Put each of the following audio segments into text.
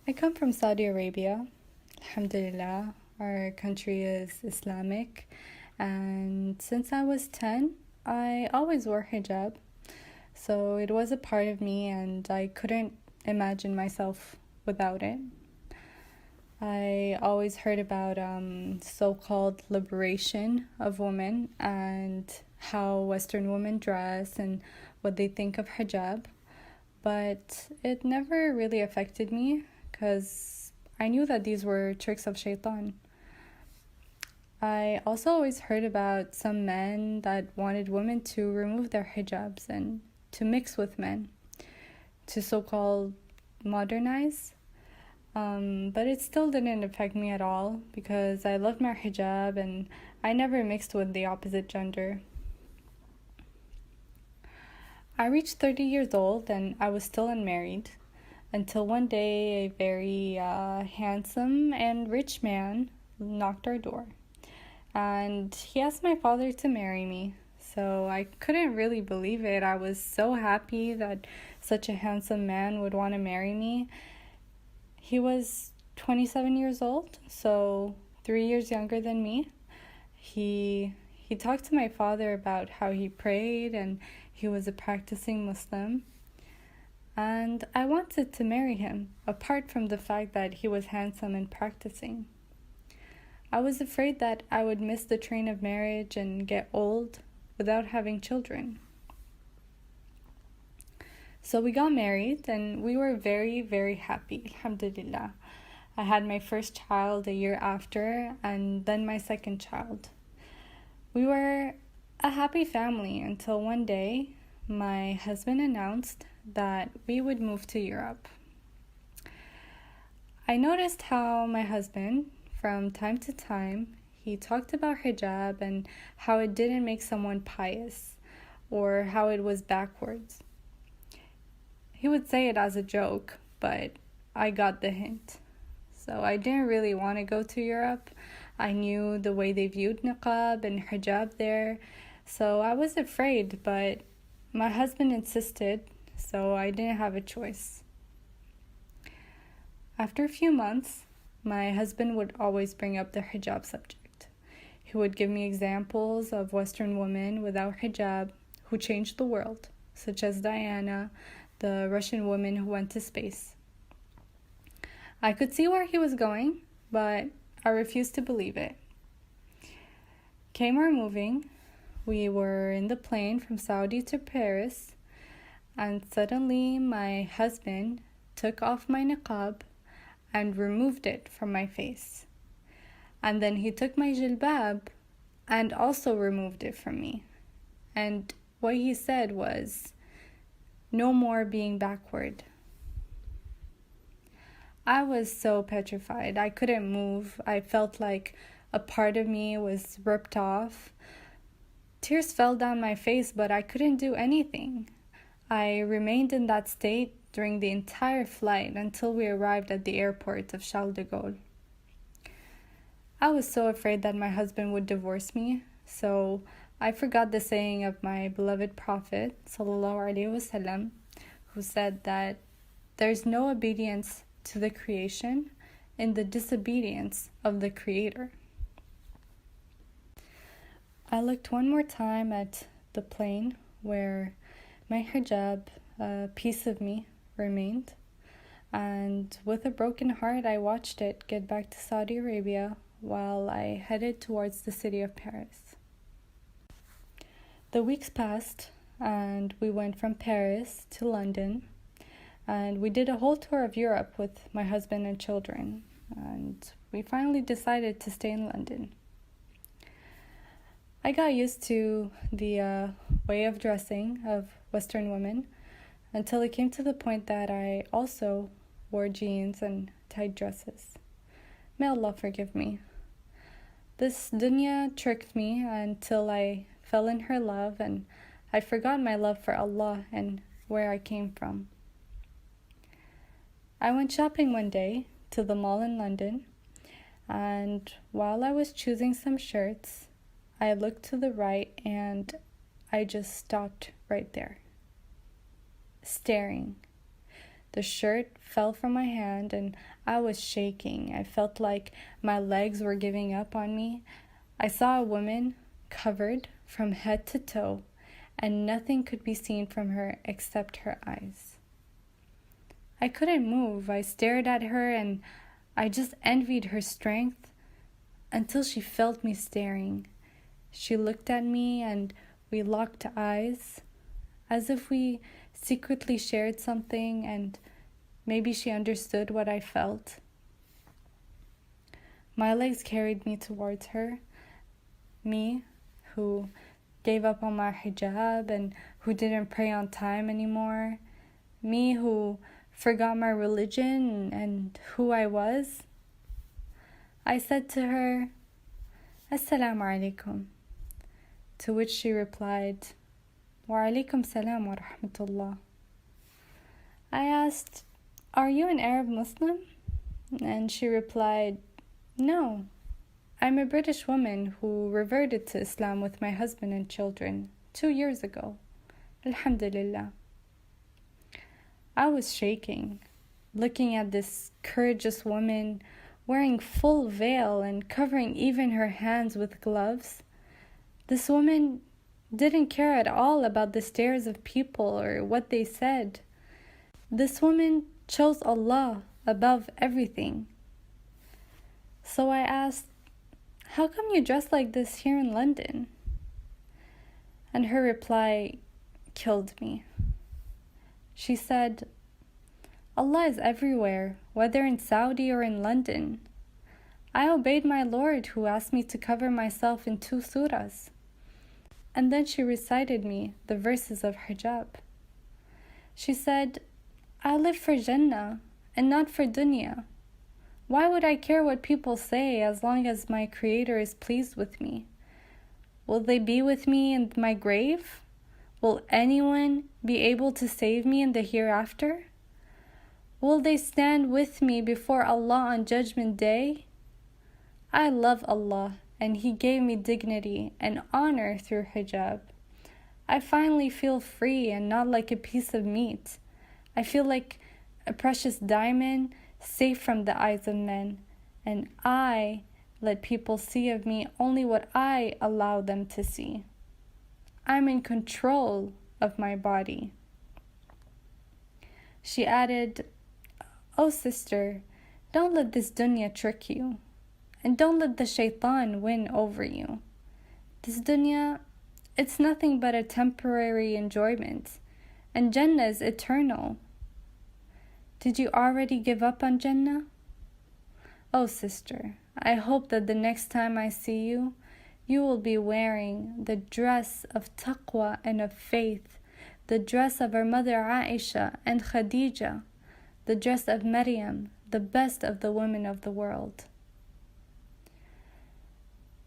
I come from Saudi Arabia. Alhamdulillah, our country is Islamic, and since I was 10, I always wore hijab. So it was a part of me, and I couldn't imagine myself without it. I always heard about so called liberation of women and how Western women dress and what they think of hijab, but it never really affected me because I knew that these were tricks of shaitan. I also always heard about some men that wanted women to remove their hijabs and to mix with men, to so called modernize. But it still didn't affect me at all because I loved my hijab and I never mixed with the opposite gender. I reached 30 years old and I was still unmarried until one day a very handsome and rich man knocked our door. And he asked my father to marry me. So I couldn't really believe it. I was so happy that such a handsome man would want to marry me. He was 27 years old, so 3 years younger than me. He talked to my father about how he prayed and he was a practicing Muslim. And I wanted to marry him, apart from the fact that he was handsome and practicing. I was afraid that I would miss the train of marriage and get old without having children. So we got married and we were very, very happy, alhamdulillah. I had my first child a year after and then my second child. We were a happy family until one day my husband announced that we would move to Europe. I noticed how my husband, from time to time, he talked about hijab and how it didn't make someone pious or how it was backwards. He would say it as a joke, but I got the hint. So I didn't really want to go to Europe. I knew the way they viewed niqab and hijab there, so I was afraid, but my husband insisted, so I didn't have a choice. After a few months, my husband would always bring up the hijab subject. He would give me examples of Western women without hijab who changed the world, such as Diana, the Russian woman who went to space. I could see where he was going, but I refused to believe it. Came our moving. We were in the plane from Saudi to Paris, and suddenly my husband took off my niqab and removed it from my face. And then he took my jilbaab and also removed it from me. And what he said was, "No more being backward." I was so petrified. I couldn't move. I felt like a part of me was ripped off. Tears fell down my face, but I couldn't do anything. I remained in that state during the entire flight until we arrived at the airport of Charles de Gaulle. I was so afraid that my husband would divorce me, so I forgot the saying of my beloved Prophet ﷺ, who said that there's no obedience to the creation in the disobedience of the Creator. I looked one more time at the plane where my hijab, a piece of me, remained, and with a broken heart I watched it get back to Saudi Arabia while I headed towards the city of Paris. The weeks passed and we went from Paris to London, and we did a whole tour of Europe with my husband and children, and we finally decided to stay in London. I got used to the way of dressing of Western women until it came to the point that I also wore jeans and tight dresses. May Allah forgive me. This dunya tricked me until I fell in her love and I forgot my love for Allah and where I came from. I went shopping one day to the mall in London, and while I was choosing some shirts, I looked to the right and I just stopped right there, staring. The shirt fell from my hand and I was shaking. I felt like my legs were giving up on me. I saw a woman covered from head to toe, and nothing could be seen from her except her eyes. I couldn't move. I stared at her and I just envied her strength until she felt me staring. She looked at me and we locked eyes, as if we secretly shared something and maybe she understood what I felt. My legs carried me towards her, me who gave up on my hijab and who didn't pray on time anymore, me who forgot my religion and who I was. I said to her, "Assalamu alaikum," to which she replied, "Wa alaikum salam wa rahmatullah." I asked, "Are you an Arab Muslim?" And she replied, "No, I'm a British woman who reverted to Islam with my husband and children 2 years ago. Alhamdulillah." I was shaking, looking at this courageous woman wearing full veil and covering even her hands with gloves. This woman didn't care at all about the stares of people or what they said. This woman chose Allah above everything. So I asked, "How come you dress like this here in London?" And her reply killed me. She said, "Allah is everywhere, whether in Saudi or in London. I obeyed my Lord who asked me to cover myself in 2 surahs." And then she recited me the verses of hijab. She said, "I live for Jannah and not for dunya. Why would I care what people say as long as my Creator is pleased with me? Will they be with me in my grave? Will anyone be able to save me in the hereafter? Will they stand with me before Allah on Judgment Day? I love Allah, and He gave me dignity and honor through hijab. I finally feel free and not like a piece of meat. I feel like a precious diamond safe from the eyes of men, and I let people see of me only what I allow them to see. I'm in control of my body." She added, "Oh sister, don't let this dunya trick you, and don't let the shaitan win over you. This dunya, it's nothing but a temporary enjoyment, and Jannah is eternal. Did you already give up on Jannah? Oh sister, I hope that the next time I see you, you will be wearing the dress of taqwa and of faith, the dress of our mother Aisha and Khadija, the dress of Maryam, the best of the women of the world."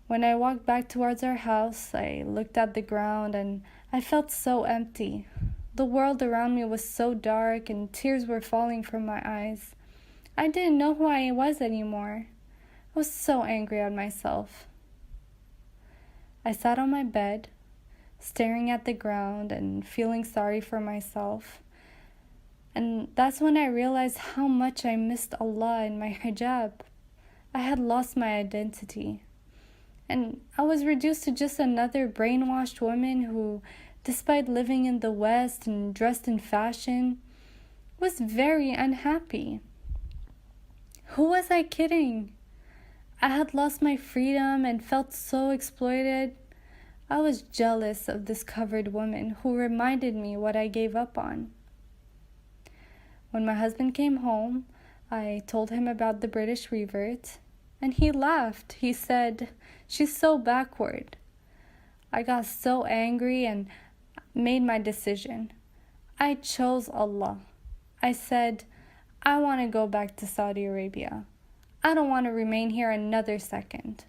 When I walked back towards our house, I looked at the ground and I felt so empty. The world around me was so dark and tears were falling from my eyes. I didn't know who I was anymore. I was so angry at myself. I sat on my bed, staring at the ground and feeling sorry for myself. And that's when I realized how much I missed Allah and my hijab. I had lost my identity. And I was reduced to just another brainwashed woman who, despite living in the West and dressed in fashion, was very unhappy. Who was I kidding? I had lost my freedom and felt so exploited. I was jealous of this covered woman who reminded me what I gave up on. When my husband came home, I told him about the British revert, and he laughed. He said, "She's so backward." I got so angry and made my decision. I chose Allah. I said, "I want to go back to Saudi Arabia. I don't want to remain here another second."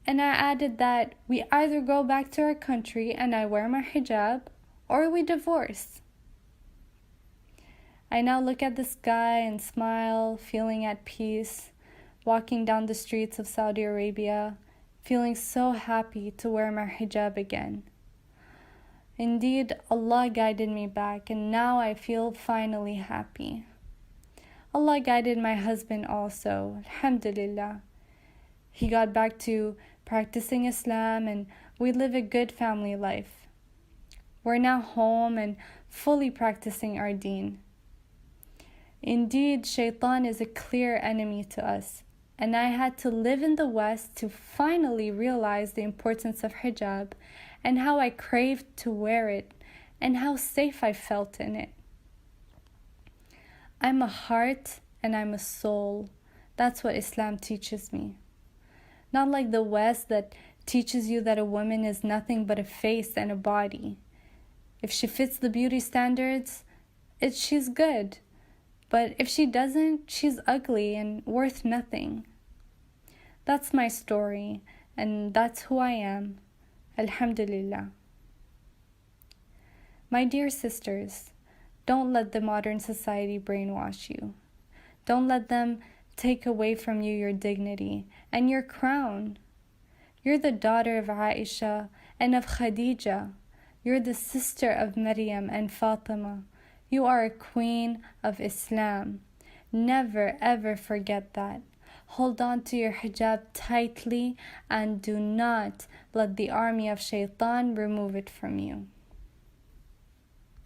And I added that we either go back to our country and I wear my hijab, or we divorce. I now look at the sky and smile, feeling at peace, walking down the streets of Saudi Arabia, feeling so happy to wear my hijab again. Indeed, Allah guided me back, and now I feel finally happy. Allah guided my husband also, alhamdulillah. He got back to practicing Islam, and we live a good family life. We're now home and fully practicing our deen. Indeed, shaitan is a clear enemy to us, and I had to live in the West to finally realize the importance of hijab and how I craved to wear it and how safe I felt in it. I'm a heart and I'm a soul. That's what Islam teaches me. Not like the West that teaches you that a woman is nothing but a face and a body. If she fits the beauty standards, she's good. But if she doesn't, she's ugly and worth nothing. That's my story, and that's who I am. Alhamdulillah. My dear sisters, don't let the modern society brainwash you. Don't let them take away from you your dignity and your crown. You're the daughter of Aisha and of Khadija. You're the sister of Maryam and Fatima. You are a queen of Islam. Never ever forget that. Hold on to your hijab tightly and do not let the army of shaitan remove it from you.